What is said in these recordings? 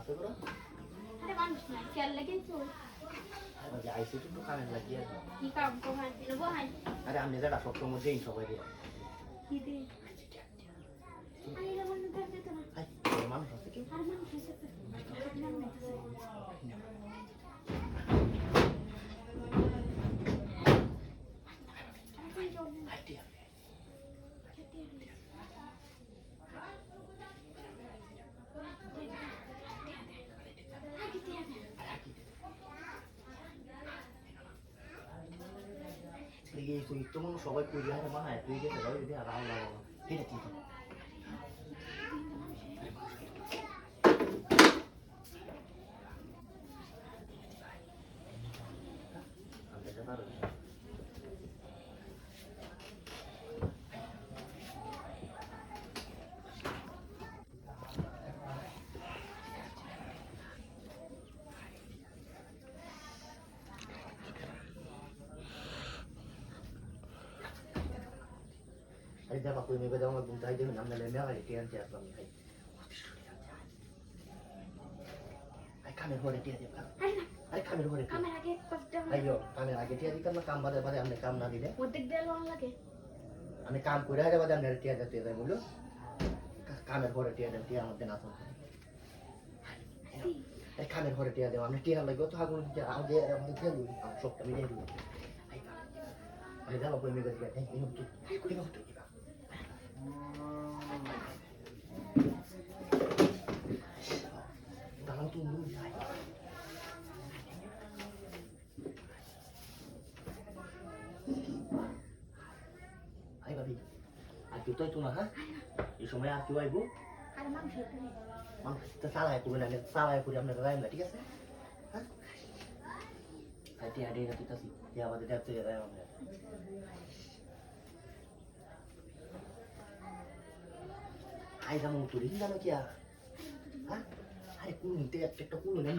আছে বড় আরে মানুষ না খেয়াল লেগে চল আরে যে আইসি তো কামের লাগিয়ে কি কাম তো হয় দিন বহাই আরে আমি যেটা সব সময় দেই সবাই দিয়ে কি দে আরে এমন না করতে তো না হাই মানুষ আছে কি আর মানুষ আছে এই তুই তো মনে সবাই কই যায় না মানায় তুই গেছে যাও যদি আর আল্লাহ বাবা এটা কি Ay, dapat ko may badang magbuntahay din ng nalamya kay tiyan tiyan kami ay. Ay, kami hore tiyan tiyan. Ay, kami hore tiyan. কামের আগে কষ্ট Ayo, kami lagi tiyan tiyan na kam bade bade amne kam na dile. ওদিক দিয়ে loan লাগে Amne kam kure hare bade amne tiyan tiyan tiyan mulo. Kami hore tiyan tiyan amne na to. Ay, kami hore tiyan tiyan amne tiyan lagi to hagun tiyan age amne tiyan lu. Am sok kami deh dulu. Ay, ay dapat ko may badang ay ini betul. Ini betul. Dalam tunggu ya. Hai babi. Aku tuh itu nah, di সময় aku ibu. আর মানুষ আছে Mang, kita salah aku benar, salah aku diam dari lain berarti kan? Hah? Tadi ada yang kita sih, ya pada dia tuh ya yang mana? Hai kamu tuh ini kan kia? Hah? Hai kulo itu ya cek kulo nih.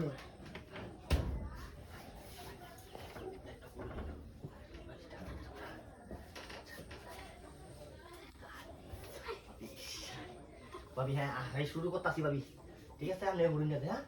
Babi hai শুরু করতাছি babi ঠিক আছে আমি ঘুরে নিয়ে হ্যাঁ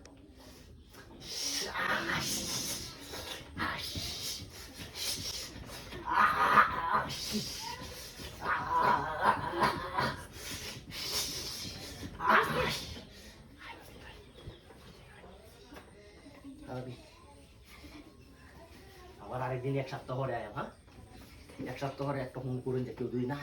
আবার আরেকদিন এক সপ্তাহ পরে আয়াম হ্যাঁ এক সপ্তাহ পরে একটা ফোন করুন যে কেউ দুই না